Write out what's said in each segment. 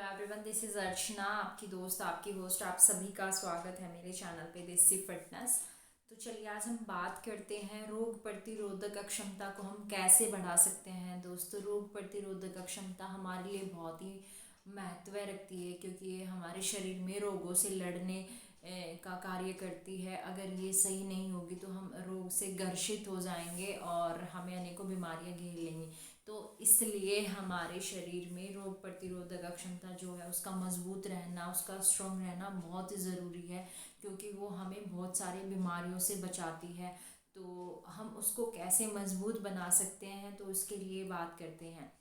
Everyone, this is अर्चना, आपकी दोस्त, आपकी होस्ट। आप सभी का स्वागत है मेरे चैनल पे देसी फिटनेस। तो चलिए आज हम बात करते हैं रोग प्रतिरोधक क्षमता को हम कैसे बढ़ा सकते हैं। दोस्तों, रोग प्रतिरोधक क्षमता हमारे लिए बहुत ही महत्व रखती है क्योंकि ये हमारे शरीर में रोगों से लड़ने का कार्य करती है। अगर ये सही नहीं होगी तो हम रोग से ग्रसित हो जाएंगे और हमें अनेकों बीमारियां घेर लेंगी। तो इसलिए हमारे शरीर में रोग प्रतिरोधक क्षमता जो है उसका मजबूत रहना, उसका स्ट्रॉन्ग रहना बहुत ही ज़रूरी है क्योंकि वो हमें बहुत सारी बीमारियों से बचाती है। तो हम उसको कैसे मजबूत बना सकते हैं, तो इसके लिए बात करते हैं।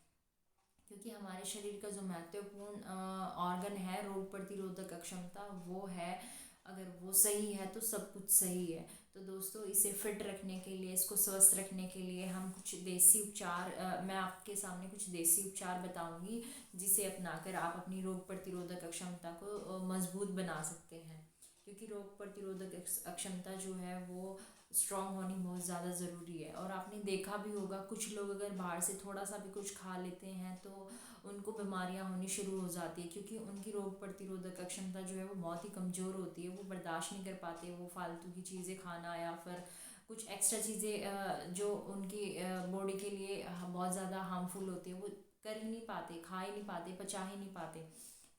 क्योंकि हमारे शरीर का जो महत्वपूर्ण ऑर्गन है रोग प्रतिरोधक क्षमता, वो है। अगर वो सही है तो सब कुछ सही है। तो दोस्तों, इसे फिट रखने के लिए, इसको स्वस्थ रखने के लिए हम कुछ देसी उपचार, मैं आपके सामने कुछ देसी उपचार बताऊंगी जिसे अपनाकर आप अपनी रोग प्रतिरोधक क्षमता को मजबूत बना सकते हैं। क्योंकि रोग प्रतिरोधक क्षमता जो है वो स्ट्रांग होनी बहुत ज़्यादा ज़रूरी है। और आपने देखा भी होगा, कुछ लोग अगर बाहर से थोड़ा सा भी कुछ खा लेते हैं तो उनको बीमारियां होनी शुरू हो जाती है क्योंकि उनकी रोग प्रतिरोधक क्षमता जो है वो बहुत ही कमज़ोर होती है। वो बर्दाश्त नहीं कर पाते वो फालतू की चीज़ें खाना या फिर कुछ एक्स्ट्रा चीज़ें जो उनकी बॉडी के लिए बहुत ज़्यादा हार्मफुल होती है, वो कर ही नहीं पाते, खा ही नहीं पाते, पचा ही नहीं पाते।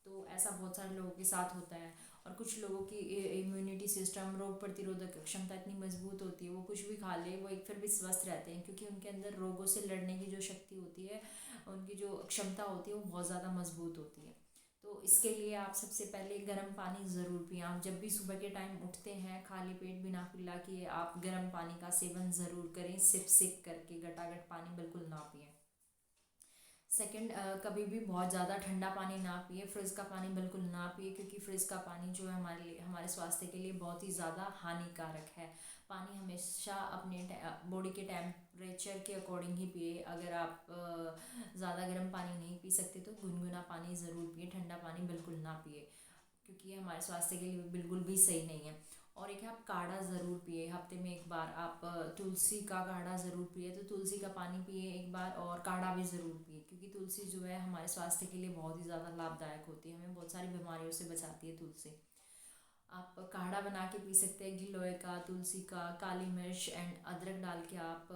तो ऐसा बहुत सारे लोगों के साथ होता है। और कुछ लोगों की इम्यूनिटी सिस्टम, रोग प्रतिरोधक क्षमता इतनी मजबूत होती है, वो कुछ भी खा ले वो एक फिर भी स्वस्थ रहते हैं क्योंकि उनके अंदर रोगों से लड़ने की जो शक्ति होती है, उनकी जो क्षमता होती है वो बहुत ज़्यादा मजबूत होती है। तो इसके लिए आप सबसे पहले गर्म पानी ज़रूर पिएं। आप जब भी सुबह के टाइम उठते हैं खाली पेट बिना कुल्ला किए आप गर्म पानी का सेवन ज़रूर करें। सिप सिप करके गटागट पानी बिल्कुल ना पिएं। सेकंड, कभी भी बहुत ज़्यादा ठंडा पानी ना पिए, फ्रिज का पानी बिल्कुल ना पिए क्योंकि फ्रिज का पानी जो है हमारे लिए, हमारे स्वास्थ्य के लिए बहुत ही ज़्यादा हानिकारक है। पानी हमेशा अपने बॉडी के टेम्परेचर के अकॉर्डिंग ही पिए। अगर आप ज़्यादा गर्म पानी नहीं पी सकते तो गुनगुना पानी ज़रूर पिए, ठंडा पानी बिल्कुल ना पिए क्योंकि ये हमारे स्वास्थ्य के लिए बिल्कुल भी सही नहीं है। और एक है, आप काढ़ा ज़रूर पिए, हफ्ते में एक बार आप तुलसी का काढ़ा ज़रूर पिए। तो तुलसी का पानी पिए एक बार और काढ़ा भी ज़रूर पिए क्योंकि तुलसी जो है हमारे स्वास्थ्य के लिए बहुत ही ज़्यादा लाभदायक होती है, हमें बहुत सारी बीमारियों से बचाती है तुलसी। आप काढ़ा बना के पी सकते हैं, गिलोय का, तुलसी का, काली मिर्च एंड अदरक डाल के आप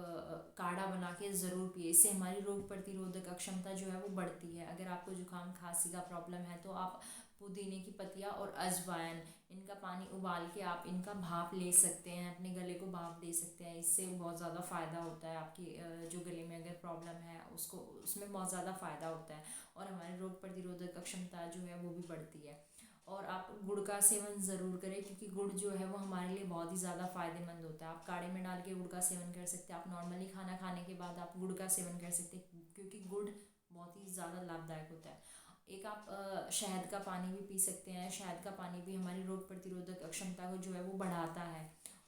काढ़ा बना के ज़रूर पिए। इससे हमारी रोग प्रतिरोधक क्षमता जो है वो बढ़ती है। अगर आपको जुकाम खांसी का प्रॉब्लम है तो आप पुदीने की पत्तियाँ और अजवाइन, इनका पानी उबाल के आप इनका भाप ले सकते हैं, अपने गले को भाप दे सकते हैं। इससे बहुत ज़्यादा फ़ायदा होता है। आपकी जो गले में अगर प्रॉब्लम है उसको, उसमें बहुत ज़्यादा फ़ायदा होता है और हमारी रोग प्रतिरोधक क्षमता जो है वो भी बढ़ती है। और आप गुड़ का सेवन ज़रूर करें क्योंकि गुड़ जो है वो हमारे लिए बहुत ही ज़्यादा फ़ायदेमंद होता है। आप काढ़े में डाल के गुड़ का सेवन कर सकते हैं। आप नॉर्मली खाना खाने के बाद आप गुड़ का सेवन कर सकते हैं क्योंकि गुड़ बहुत ही ज़्यादा लाभदायक होता है। एक आप शहद का पानी भी पी सकते हैं। शहद का पानी भी हमारी रोग प्रतिरोधक क्षमता को जो है वो बढ़ाता है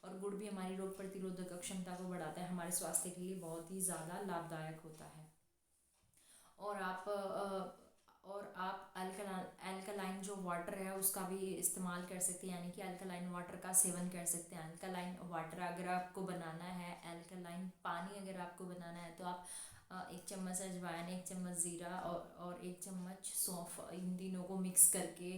और गुड़ भी हमारी रोग प्रतिरोधक क्षमता को बढ़ाता है, हमारे स्वास्थ्य के लिए बहुत ही ज़्यादा लाभदायक होता है। और आप अल्कलाइन जो वाटर है उसका भी इस्तेमाल कर सकते हैं, यानी कि अल्कलाइन वाटर का सेवन कर सकते हैं। अल्कलाइन वाटर अगर आपको बनाना है, अल्कलाइन पानी अगर आपको बनाना है तो आप एक चम्मच अजवाइन, एक चम्मच ज़ीरा और एक चम्मच सौंफ, इन तीनों को मिक्स करके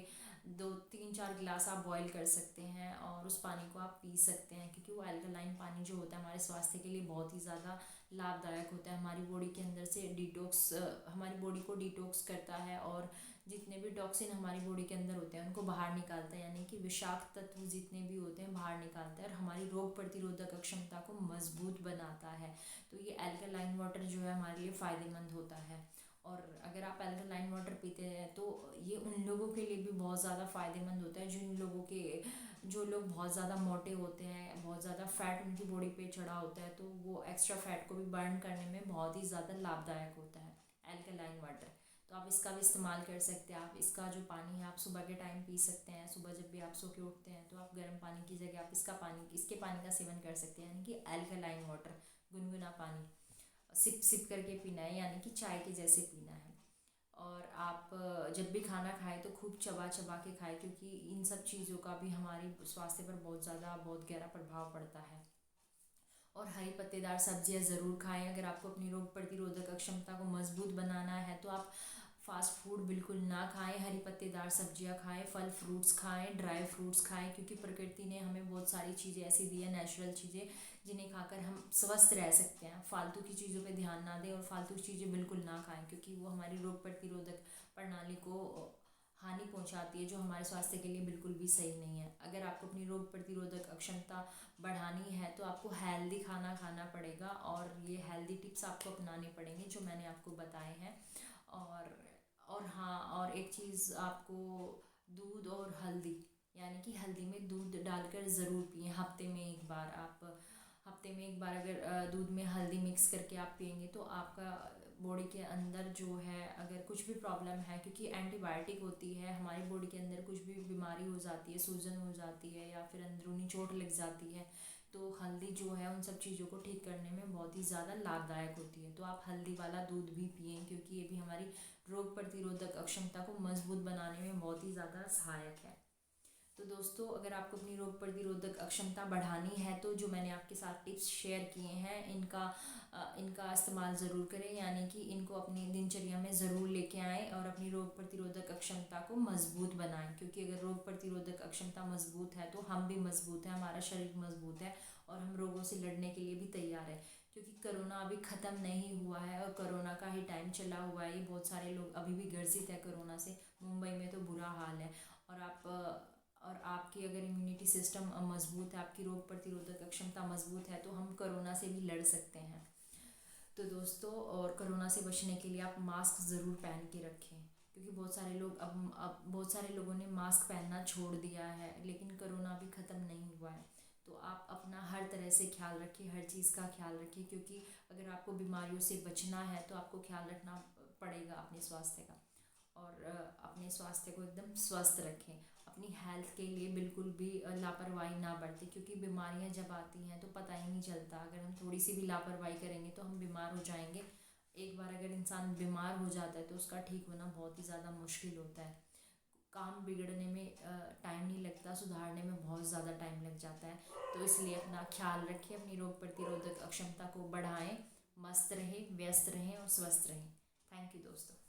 2 3 4 गिलास आप बॉईल कर सकते हैं और उस पानी को आप पी सकते हैं क्योंकि वो अल्कलाइन पानी जो होता है हमारे स्वास्थ्य के लिए बहुत ही ज़्यादा लाभदायक होता है। हमारी बॉडी के अंदर से डिटॉक्स, हमारी बॉडी को डिटॉक्स करता है और जितने भी टॉक्सिन हमारी बॉडी के अंदर होते हैं उनको बाहर निकालता है, यानी कि विषाक्त तत्व जितने भी होते हैं बाहर निकालता है और हमारी रोग प्रतिरोधक क्षमता को मजबूत बनाता है। तो ये अल्कलाइन वाटर जो है हमारे लिए फ़ायदेमंद होता है। और अगर आप अल्कलाइन वाटर पीते हैं तो ये उन लोगों के लिए भी बहुत ज़्यादा फ़ायदेमंद होता है जिन लोगों के, जो लोग बहुत ज़्यादा मोटे होते हैं, बहुत ज़्यादा फैट उनकी बॉडी पे चढ़ा होता है, तो वो एक्स्ट्रा फैट को भी बर्न करने में बहुत ही ज़्यादा लाभदायक होता है अल्कलाइन वाटर। तो आप इसका भी इस्तेमाल कर सकते हैं। आप इसका जो पानी है आप सुबह के टाइम पी सकते हैं। सुबह जब भी आप सो के उठते हैं तो आप गर्म पानी की जगह आप इसके पानी का सेवन कर सकते हैं, यानी कि अल्कलाइन वाटर, गुनगुना पानी सिप सिप करके पीना है, यानी कि चाय के जैसे पीना है। और आप जब भी खाना खाएं तो खूब चबा चबा के खाएं क्योंकि इन सब चीज़ों का भी हमारे स्वास्थ्य पर बहुत ज़्यादा, बहुत गहरा प्रभाव पड़ता है। और हरी पत्तेदार सब्जियां ज़रूर खाएं। अगर आपको अपनी रोग प्रतिरोधक क्षमता को मजबूत बनाना है तो आप फास्ट फूड बिल्कुल ना खाएं, हरी पत्तेदार सब्जियां खाएं, फल फ्रूट्स खाएं, ड्राई फ्रूट्स खाएं, क्योंकि प्रकृति ने हमें बहुत सारी चीज़ें ऐसी दी है, नेचुरल चीज़ें, जिन्हें खाकर हम स्वस्थ रह सकते हैं। फालतू की चीज़ों पे ध्यान ना दें और फालतू की चीज़ें बिल्कुल ना खाएं, क्योंकि वो हमारी रोग प्रतिरोधक प्रणाली को हानि पहुंचाती है, जो हमारे स्वास्थ्य के लिए बिल्कुल भी सही नहीं है। अगर आपको अपनी रोग प्रतिरोधक क्षमता बढ़ानी है तो आपको हेल्दी खाना खाना पड़ेगा, और ये हेल्दी टिप्स आपको अपनाने पड़ेंगे जो मैंने आपको बताए हैं। और हाँ, और एक चीज़, आपको दूध और हल्दी, यानी कि हल्दी में दूध डालकर ज़रूर पिएं। हफ्ते में एक बार आप, हफ्ते में एक बार अगर दूध में हल्दी मिक्स करके आप पिएंगे तो आपका बॉडी के अंदर जो है, अगर कुछ भी प्रॉब्लम है, क्योंकि एंटीबायोटिक होती है, हमारी बॉडी के अंदर कुछ भी बीमारी हो जाती है, सूजन हो जाती है या फिर अंदरूनी चोट लग जाती है, तो हल्दी जो है उन सब चीज़ों को ठीक करने में बहुत ही ज़्यादा लाभदायक होती है। तो आप हल्दी वाला दूध भी पिएं, क्योंकि ये भी हमारी रोग प्रतिरोधक क्षमता को मजबूत बनाने में बहुत ही ज़्यादा सहायक है। तो दोस्तों, अगर आपको अपनी रोग प्रतिरोधक क्षमता बढ़ानी है तो जो मैंने आपके साथ टिप्स शेयर किए हैं, इनका इस्तेमाल ज़रूर करें, यानी कि इनको अपनी दिनचर्या में ज़रूर लेके आएँ और अपनी रोग प्रतिरोधक क्षमता को मजबूत बनाएं, क्योंकि अगर रोग प्रतिरोधक क्षमता मजबूत है तो हम भी मजबूत हैं, हमारा शरीर मजबूत है और हम रोगों से लड़ने के लिए भी तैयार है। क्योंकि कोरोना अभी ख़त्म नहीं हुआ है और कोरोना का ही टाइम चला हुआ है, ये बहुत सारे लोग अभी भी ग्रसित है कोरोना से। मुंबई में तो बुरा हाल है। और आपकी अगर इम्यूनिटी सिस्टम मजबूत है, आपकी रोग प्रतिरोधक क्षमता मजबूत है, तो हम कोरोना से भी लड़ सकते हैं। तो दोस्तों, और कोरोना से बचने के लिए आप मास्क ज़रूर पहन के रखें, क्योंकि बहुत सारे लोग अब बहुत सारे लोगों ने मास्क पहनना छोड़ दिया है, लेकिन कोरोना अभी ख़त्म नहीं हुआ है। तो आप अपना हर तरह से ख्याल रखें, हर चीज़ का ख्याल रखें, क्योंकि अगर आपको बीमारियों से बचना है तो आपको ख्याल रखना पड़ेगा अपने स्वास्थ्य का। और अपने स्वास्थ्य को एकदम स्वस्थ रखें। अपनी हेल्थ के लिए बिल्कुल भी लापरवाही ना बरतें, क्योंकि बीमारियां जब आती हैं तो पता ही नहीं चलता। अगर हम थोड़ी सी भी लापरवाही करेंगे तो हम बीमार हो जाएंगे। एक बार अगर इंसान बीमार हो जाता है तो उसका ठीक होना बहुत ही ज़्यादा मुश्किल होता है। काम बिगड़ने में टाइम नहीं लगता, सुधारने में बहुत ज़्यादा टाइम लग जाता है। तो इसलिए अपना ख्याल रखें, अपनी रोग प्रतिरोधक क्षमता को बढ़ाएं, मस्त रहें, व्यस्त रहें और स्वस्थ रहें। थैंक यू दोस्तों।